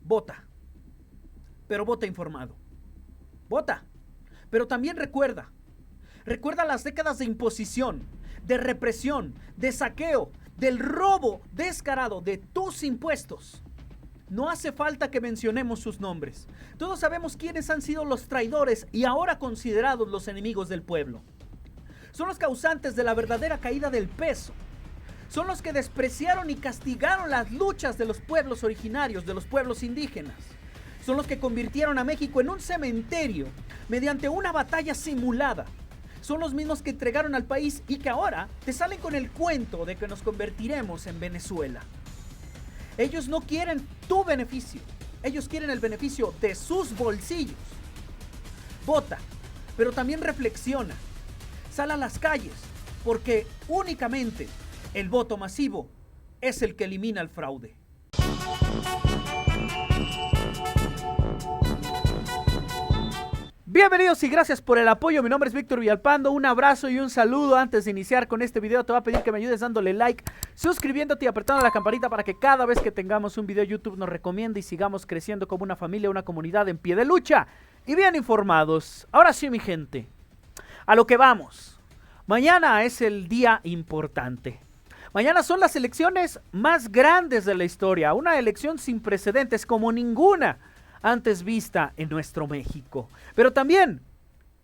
Vota, pero vota informado. Vota, pero también recuerda las décadas de imposición, de represión, de saqueo, del robo descarado de tus impuestos. No hace falta que mencionemos sus nombres. Todos sabemos quiénes han sido los traidores y ahora considerados los enemigos del pueblo. Son los causantes de la verdadera caída del peso. Son los que despreciaron y castigaron las luchas de los pueblos originarios, de los pueblos indígenas. Son los que convirtieron a México en un cementerio mediante una batalla simulada. Son los mismos que entregaron al país y que ahora te salen con el cuento de que nos convertiremos en Venezuela. Ellos no quieren tu beneficio, ellos quieren el beneficio de sus bolsillos. Vota, pero también reflexiona. Sal a las calles, porque únicamente el voto masivo es el que elimina el fraude. Bienvenidos y gracias por el apoyo. Mi nombre es Víctor Villalpando. Un abrazo y un saludo. Antes de iniciar con este video te voy a pedir que me ayudes dándole like, suscribiéndote y apretando la campanita para que cada vez que tengamos un video YouTube nos recomiende y sigamos creciendo como una familia, una comunidad en pie de lucha y bien informados. Ahora sí, mi gente, a lo que vamos. Mañana es el día importante. Mañana son las elecciones más grandes de la historia. Una elección sin precedentes como ninguna antes vista en nuestro México. Pero también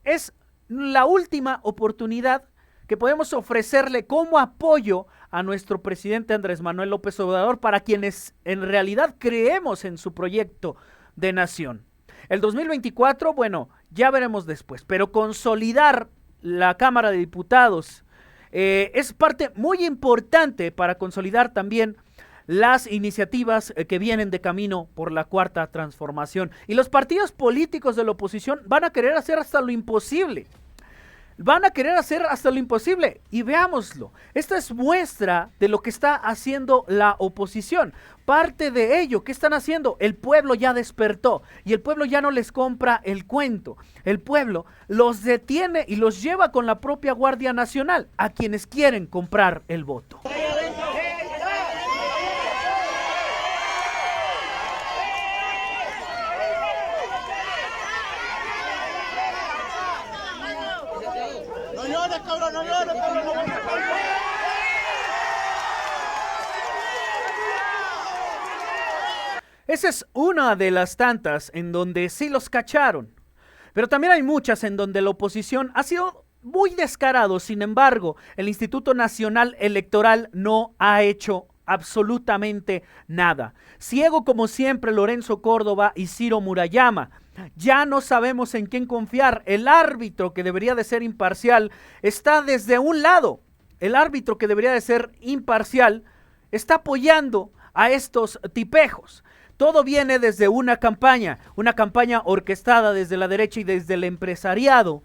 es la última oportunidad que podemos ofrecerle como apoyo a nuestro presidente Andrés Manuel López Obrador, para quienes en realidad creemos en su proyecto de nación. El 2024, bueno, ya veremos después, pero consolidar la Cámara de Diputados es parte muy importante para consolidar también las iniciativas que vienen de camino por la cuarta transformación. Y los partidos políticos de la oposición van a querer hacer hasta lo imposible. Y veámoslo. Esta es muestra de lo que está haciendo la oposición. Parte de ello, ¿qué están haciendo? El pueblo ya despertó y el pueblo ya no les compra el cuento. El pueblo los detiene y los lleva con la propia Guardia Nacional a quienes quieren comprar el voto. Esa es una de las tantas en donde sí los cacharon, pero también hay muchas en donde la oposición ha sido muy descarado. Sin embargo, el Instituto Nacional Electoral no ha hecho absolutamente nada. Ciego como siempre Lorenzo Córdoba y Ciro Murayama. Ya no sabemos en quién confiar. El árbitro, que debería de ser imparcial, está desde un lado. El árbitro, que debería de ser imparcial, está apoyando a estos tipejos. Todo viene desde una campaña orquestada desde la derecha y desde el empresariado.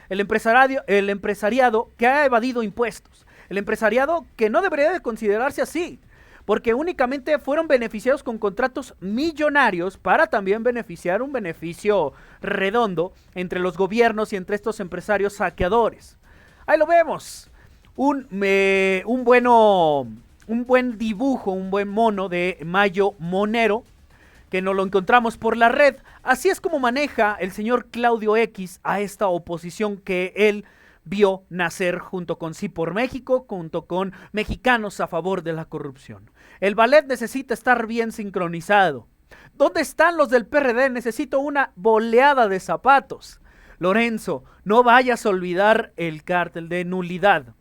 El empresariado que ha evadido impuestos. El empresariado que no debería de considerarse así, porque únicamente fueron beneficiados con contratos millonarios para también beneficiar un beneficio redondo entre los gobiernos y entre estos empresarios saqueadores. Ahí lo vemos. Un buen dibujo, un buen mono de Mayo Monero, que nos lo encontramos por la red. Así es como maneja el señor Claudio X a esta oposición que él vio nacer junto con Sí por México, junto con Mexicanos a Favor de la Corrupción. El ballet necesita estar bien sincronizado. ¿Dónde están los del PRD? Necesito una boleada de zapatos. Lorenzo, no vayas a olvidar el cártel de nulidad.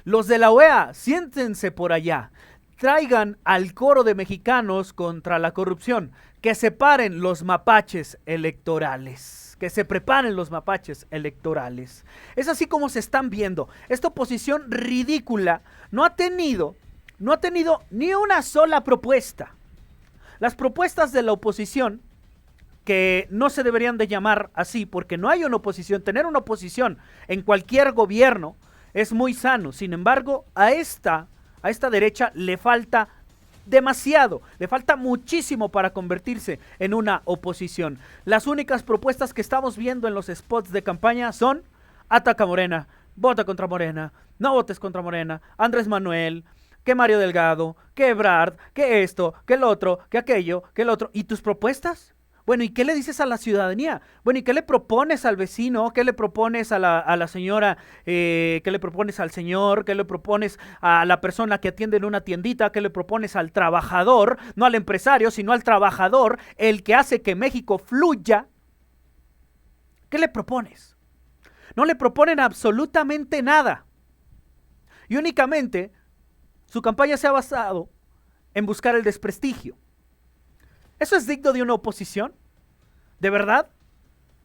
Los de la OEA, siéntense por allá. Traigan al coro de mexicanos contra la corrupción. Que se paren los mapaches electorales. Que se preparen los mapaches electorales. Es así como se están viendo. Esta oposición ridícula no ha tenido ni una sola propuesta. Las propuestas de la oposición, que no se deberían de llamar así porque no hay una oposición. Tener una oposición en cualquier gobierno es muy sano. Sin embargo, a esta derecha le falta demasiado, le falta muchísimo para convertirse en una oposición. Las únicas propuestas que estamos viendo en los spots de campaña son: ataca a Morena, vota contra Morena, no votes contra Morena, Andrés Manuel, que Mario Delgado, que Ebrard, que esto, que el otro, que aquello, que el otro. ¿Y tus propuestas? Bueno, ¿y qué le dices a la ciudadanía? Bueno, ¿y qué le propones al vecino? ¿Qué le propones a la señora? ¿Qué le propones al señor? ¿Qué le propones a la persona que atiende en una tiendita? ¿Qué le propones al trabajador? No al empresario, sino al trabajador, el que hace que México fluya. ¿Qué le propones? No le proponen absolutamente nada. Y únicamente su campaña se ha basado en buscar el desprestigio. ¿Eso es digno de una oposición? ¿De verdad?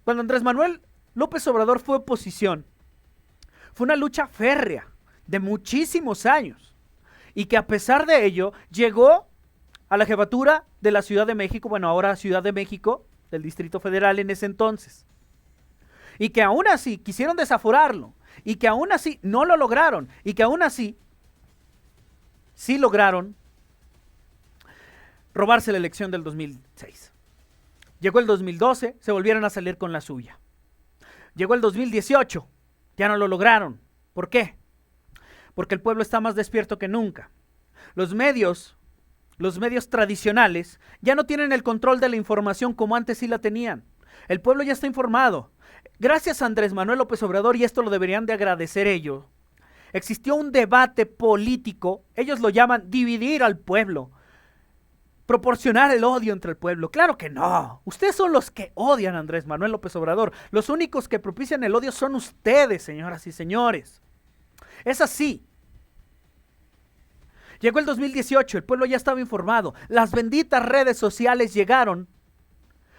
Cuando Andrés Manuel López Obrador fue oposición, fue una lucha férrea de muchísimos años y que a pesar de ello llegó a la jefatura de la Ciudad de México, bueno, ahora Ciudad de México, del Distrito Federal en ese entonces, y que aún así quisieron desaforarlo y que aún así no lo lograron y que aún así sí lograron robarse la elección del 2006. Llegó el 2012, se volvieron a salir con la suya. Llegó el 2018, ya no lo lograron. ¿Por qué? Porque el pueblo está más despierto que nunca. Los medios tradicionales ya no tienen el control de la información como antes sí la tenían. El pueblo ya está informado. Gracias a Andrés Manuel López Obrador, y esto lo deberían de agradecer ellos, existió un debate político, ellos lo llaman dividir al pueblo, proporcionar el odio entre el pueblo. Claro que no. Ustedes son los que odian a Andrés Manuel López Obrador. Los únicos que propician el odio son ustedes, señoras y señores. Es así. Llegó el 2018, el pueblo ya estaba informado. Las benditas redes sociales llegaron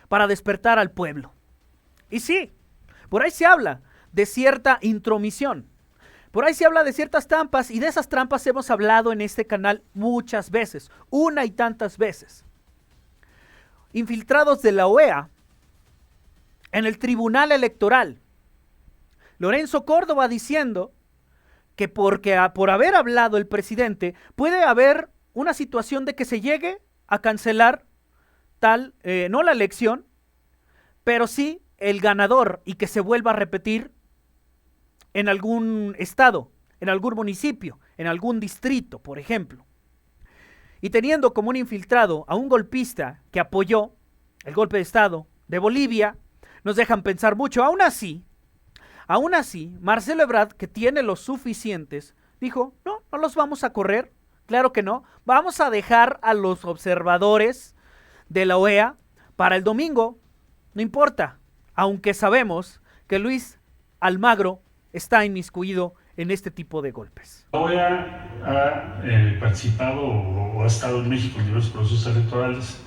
para despertar al pueblo. Y sí, por ahí se habla de cierta intromisión. Por ahí se habla de ciertas trampas, y de esas trampas hemos hablado en este canal muchas veces, una y tantas veces. Infiltrados de la OEA en el Tribunal Electoral. Lorenzo Córdoba diciendo que por haber hablado el presidente puede haber una situación de que se llegue a cancelar no la elección, pero sí el ganador, y que se vuelva a repetir en algún estado, en algún municipio, en algún distrito, por ejemplo. Y teniendo como un infiltrado a un golpista que apoyó el golpe de estado de Bolivia, nos dejan pensar mucho. Aún así, Marcelo Ebrard, que tiene los suficientes, dijo, no los vamos a correr, claro que no, vamos a dejar a los observadores de la OEA para el domingo, no importa, aunque sabemos que Luis Almagro está inmiscuido en este tipo de golpes. La OEA ha participado o ha estado en México en diversos procesos electorales,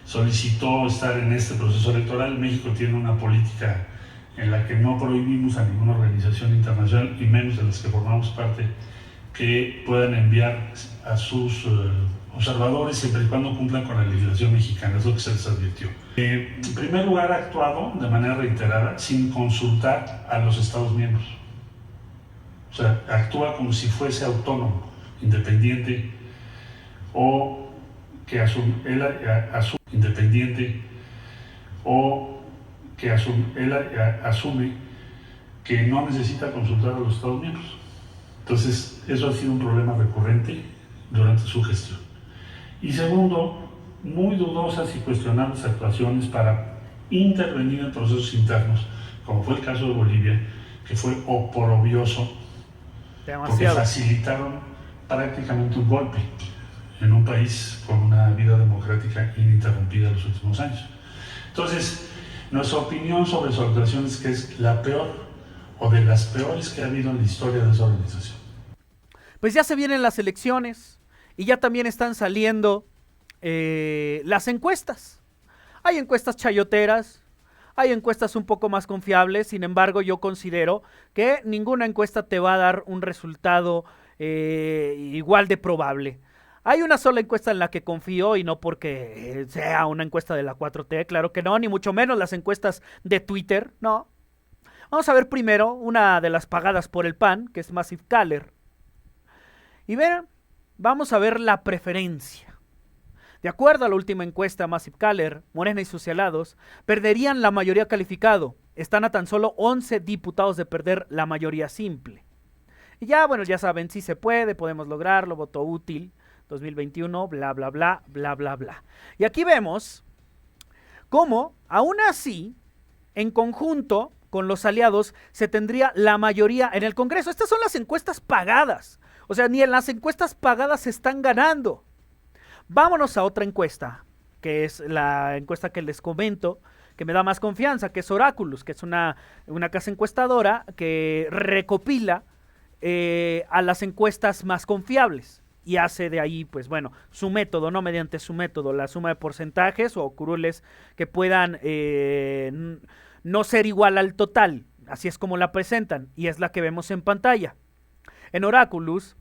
solicitó estar en este proceso electoral. México tiene una política en la que no prohibimos a ninguna organización internacional, y menos de las que formamos parte, que puedan enviar a sus observadores siempre y cuando cumplan con la legislación mexicana, es lo que se les advirtió. En primer lugar, ha actuado de manera reiterada sin consultar a los Estados miembros. O sea, actúa como si fuese autónomo, independiente, o que asume que no necesita consultar a los Estados miembros. Entonces, eso ha sido un problema recurrente durante su gestión. Y segundo, muy dudosas y cuestionables actuaciones para intervenir en procesos internos, como fue el caso de Bolivia, que fue oprobioso, porque facilitaron prácticamente un golpe en un país con una vida democrática ininterrumpida en los últimos años. Entonces, nuestra opinión sobre su actuación es que es la peor o de las peores que ha habido en la historia de esa organización. Pues ya se vienen las elecciones y ya también están saliendo las encuestas. Hay encuestas chayoteras, hay encuestas un poco más confiables. Sin embargo, yo considero que ninguna encuesta te va a dar un resultado igual de probable. Hay una sola encuesta en la que confío, y no porque sea una encuesta de la 4T, claro que no, ni mucho menos las encuestas de Twitter, no. Vamos a ver primero una de las pagadas por el PAN, que es Massive Caller. Y vean, vamos a ver la preferencia. De acuerdo a la última encuesta Massive Caller, Morena y sus aliados perderían la mayoría calificado. Están a tan solo 11 diputados de perder la mayoría simple. Y ya, bueno, ya saben, si se puede, podemos lograrlo, voto útil 2021, bla, bla, bla, bla, bla, bla. Y aquí vemos cómo, aún así, en conjunto con los aliados, se tendría la mayoría en el Congreso. Estas son las encuestas pagadas. O sea, ni en las encuestas pagadas se están ganando. Vámonos a otra encuesta, que es la encuesta que les comento, que me da más confianza, que es Oráculos, que es una casa encuestadora que recopila a las encuestas más confiables y hace de ahí, pues bueno, su método, no mediante su método, la suma de porcentajes o curules que puedan no ser igual al total. Así es como la presentan y es la que vemos en pantalla. En Oráculos,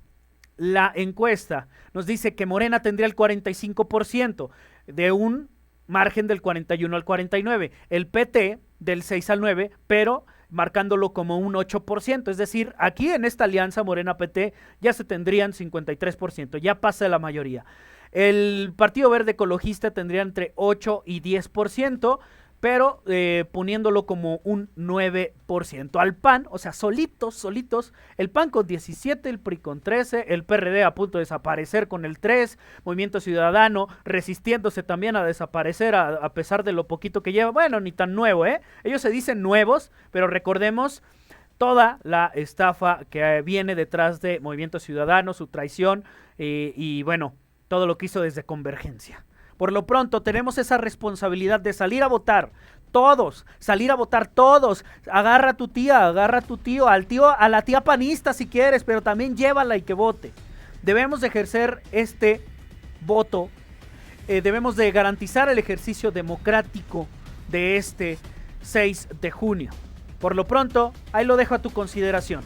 la encuesta nos dice que Morena tendría el 45% de un margen del 41 al 49, el PT del 6 al 9, pero marcándolo como un 8%, es decir, aquí en esta alianza Morena-PT ya se tendrían 53%, ya pasa la mayoría. El Partido Verde Ecologista tendría entre 8 y 10%, pero poniéndolo como un 9%. Al PAN, o sea, solitos, el PAN con 17, el PRI con 13, el PRD a punto de desaparecer con el 3, Movimiento Ciudadano resistiéndose también a desaparecer a pesar de lo poquito que lleva. Bueno, ni tan nuevo, ellos se dicen nuevos, pero recordemos toda la estafa que viene detrás de Movimiento Ciudadano, su traición y bueno, todo lo que hizo desde Convergencia. Por lo pronto tenemos esa responsabilidad de salir a votar, todos, salir a votar todos. Agarra a tu tía, agarra a tu tío, a la tía panista si quieres, pero también llévala y que vote. Debemos de ejercer este voto, debemos de garantizar el ejercicio democrático de este 6 de junio. Por lo pronto, ahí lo dejo a tu consideración.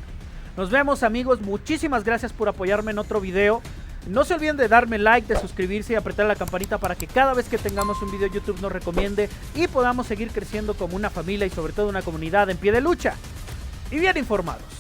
Nos vemos, amigos, muchísimas gracias por apoyarme en otro video. No se olviden de darme like, de suscribirse y apretar la campanita para que cada vez que tengamos un video YouTube nos recomiende y podamos seguir creciendo como una familia y sobre todo una comunidad en pie de lucha y bien informados.